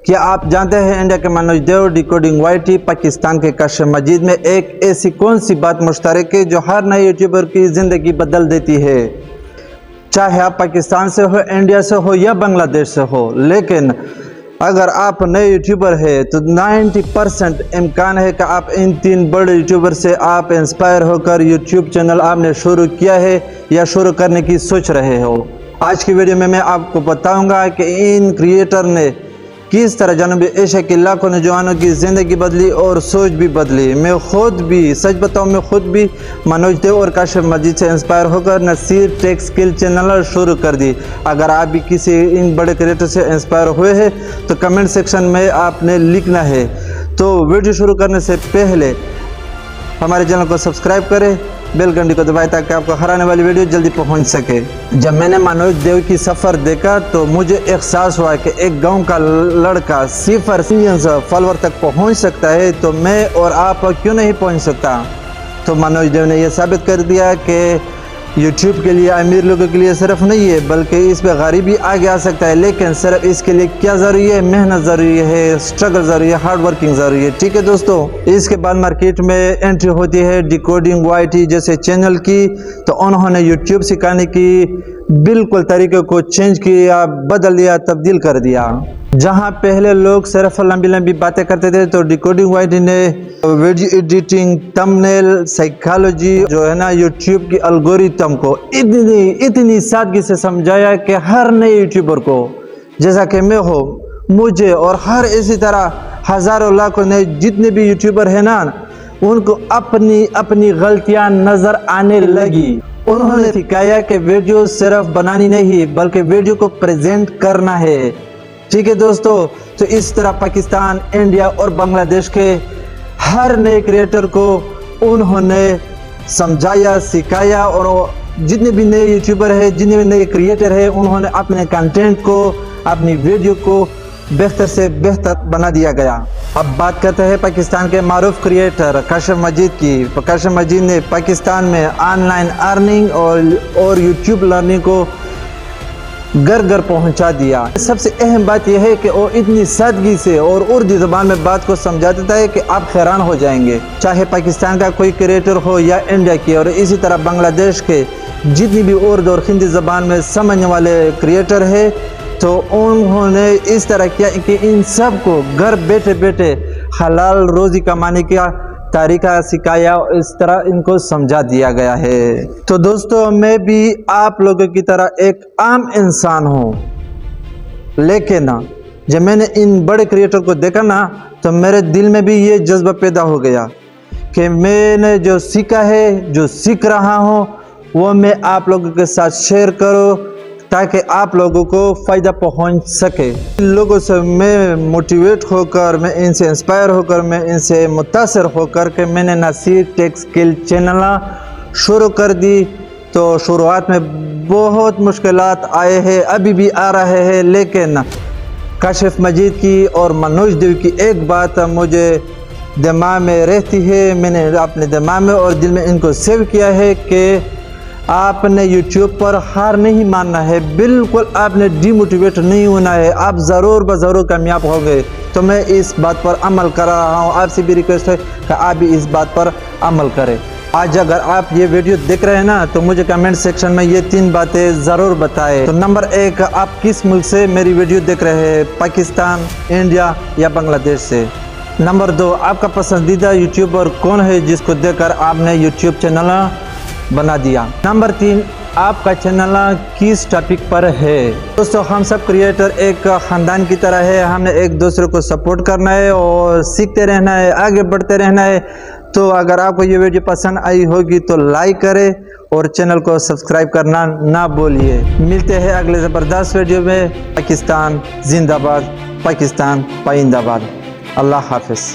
کیا آپ جانتے ہیں انڈیا کے منوج دیو ڈیکوڈنگ وائی ٹی پاکستان کے کاشف مجید میں ایک ایسی کون سی بات مشترک ہے جو ہر نئے یوٹیوبر کی زندگی بدل دیتی ہے؟ چاہے آپ پاکستان سے ہو، انڈیا سے ہو یا بنگلہ دیش سے ہو، لیکن اگر آپ نئے یوٹیوبر ہے تو 90% امکان ہے کہ آپ ان 3 بڑے یوٹیوبر سے آپ انسپائر ہو کر یوٹیوب چینل آپ نے شروع کیا ہے یا شروع کرنے کی سوچ رہے ہو۔ آج کی ویڈیو میں آپ کو بتاؤں گا کہ ان کریٹر نے کس طرح جنوبی ایشیا کے لاکھوں نوجوانوں کی زندگی بدلی اور سوچ بھی بدلی۔ میں خود بھی سچ بتاؤں، میں خود بھی منوج دیو اور کاشف مجید سے انسپائر ہو کر نصیر ٹیک سکل چینل شروع کر دی۔ اگر آپ بھی کسی ان بڑے کریٹر سے انسپائر ہوئے ہیں تو کمنٹ سیکشن میں آپ نے لکھنا ہے۔ تو ویڈیو شروع کرنے سے پہلے ہمارے چینل کو سبسکرائب کریں، بیل گھنٹی کو دبائیں تاکہ آپ کو ہر آنے والی ویڈیو جلدی پہنچ سکے۔ جب میں نے منوج دیو کی سفر دیکھا تو مجھے احساس ہوا کہ ایک گاؤں کا لڑکا 0 ملین فالوور تک پہنچ سکتا ہے تو میں اور آپ کیوں نہیں پہنچ سکتا؟ تو منوج دیو نے یہ ثابت کر دیا کہ یوٹیوب کے لیے امیر لوگوں کے لیے صرف نہیں ہے بلکہ اس پہ غریب بھی آگے آ سکتا ہے، لیکن صرف اس کے لیے کیا ضروری ہے؟ محنت ضروری ہے، اسٹرگل ضروری ہے، ہارڈ ورکنگ ضروری ہے۔ ٹھیک ہے دوستو، اس کے بعد مارکیٹ میں انٹری ہوتی ہے ڈیکوڈنگ وائی ٹی جیسے چینل کی، تو انہوں نے یوٹیوب سکھانے کی بالکل طریقے کو چینج کیا، بدل دیا، تبدیل کر دیا۔ جہاں پہلے لوگ صرف لمبی لمبی باتیں کرتے تھے تو ڈیکوڈنگ وائی ٹی نے ویڈیو ایڈیٹنگ، تمبنیل، سائیکالوجی جو ہے نا یوٹیوب کی الگوریتم کو اتنی سادگی سے سمجھایا کہ ہر نئے یوٹیوبر کو، جیسا کہ میں ہوں، مجھے اور ہر اسی طرح ہزاروں لاکھوں نئے جتنے بھی یوٹیوبر ہیں نا، ان کو اپنی غلطیاں نظر آنے لگی۔ انہوں نے سکھایا کہ ویڈیو صرف بنانی نہیں بلکہ ویڈیو کو پریزنٹ کرنا ہے۔ ٹھیک ہے دوستو، تو اس طرح پاکستان، انڈیا اور بنگلہ دیش کے ہر نئے کریٹر کو انہوں نے سمجھایا، سکھایا، اور جتنے بھی نئے یوٹیوبر ہیں، جتنے بھی نئے کریٹر ہیں، انہوں نے اپنے کنٹینٹ کو، اپنی ویڈیو کو بہتر سے بہتر بنا دیا گیا۔ اب بات کرتے ہیں پاکستان کے معروف کریٹر کاشف مجید کی۔ کاشف مجید نے پاکستان میں آن لائن ارننگ اور یوٹیوب لرننگ کو گھر گھر پہنچا دیا۔ سب سے اہم بات یہ ہے کہ وہ اتنی سادگی سے اور اردو زبان میں بات کو سمجھا دیتا ہے کہ آپ حیران ہو جائیں گے۔ چاہے پاکستان کا کوئی کریٹر ہو یا انڈیا کی، اور اسی طرح بنگلہ دیش کے جتنی بھی اردو اور ہندی زبان میں سمجھنے والے کریٹر ہیں، تو انہوں نے اس طرح کیا کہ ان سب کو گھر بیٹھے بیٹھے حلال روزی کمانے کا طریقہ سکھایا، اس طرح ان کو سمجھا دیا گیا ہے۔ تو دوستو، میں بھی آپ لوگوں کی طرح ایک عام انسان ہوں، لیکن جب میں نے ان بڑے کریٹر کو دیکھا نا تو میرے دل میں بھی یہ جذبہ پیدا ہو گیا کہ میں نے جو سیکھا ہے، جو سیکھ رہا ہوں، وہ میں آپ لوگوں کے ساتھ شیئر کروں تاکہ آپ لوگوں کو فائدہ پہنچ سکے۔ ان لوگوں سے میں موٹیویٹ ہو کر، میں ان سے انسپائر ہو کر، میں ان سے متاثر ہو کر کہ میں نے نصیر ٹیک سکل چینل شروع کر دی۔ تو شروعات میں بہت مشکلات آئے ہیں، ابھی بھی آ رہے ہیں، لیکن کاشف مجید کی اور منوج دیو کی ایک بات مجھے دماغ میں رہتی ہے، میں نے اپنے دماغ میں اور دل میں ان کو سیو کیا ہے کہ آپ نے یوٹیوب پر ہار نہیں ماننا ہے، بالکل آپ نے ڈی موٹیویٹ نہیں ہونا ہے، آپ ضرور کامیاب ہوں گے۔ تو میں اس بات پر عمل کر رہا ہوں، آپ سے بھی ریکویسٹ ہے کہ آپ بھی اس بات پر عمل کریں۔ آج اگر آپ یہ ویڈیو دیکھ رہے ہیں نا تو مجھے کمنٹ سیکشن میں یہ 3 باتیں ضرور بتائیں۔ تو نمبر 1، آپ کس ملک سے میری ویڈیو دیکھ رہے ہیں؟ پاکستان، انڈیا یا بنگلہ دیش سے؟ نمبر 2، آپ کا پسندیدہ یوٹیوبر کون ہے جس کو دیکھ کر آپ نے یوٹیوب چینل بنا دیا؟ نمبر 3، آپ کا چینل کس ٹاپک پر ہے؟ دوستو، ہم سب کریٹر ایک خاندان کی طرح ہے، ہم نے ایک دوسرے کو سپورٹ کرنا ہے اور سیکھتے رہنا ہے، آگے بڑھتے رہنا ہے۔ تو اگر آپ کو یہ ویڈیو پسند آئی ہوگی تو لائک کریں اور چینل کو سبسکرائب کرنا نہ بھولیے۔ ملتے ہیں اگلے زبردست ویڈیو میں۔ پاکستان زندہ باد، پاکستان پائندہ باد۔ اللہ حافظ۔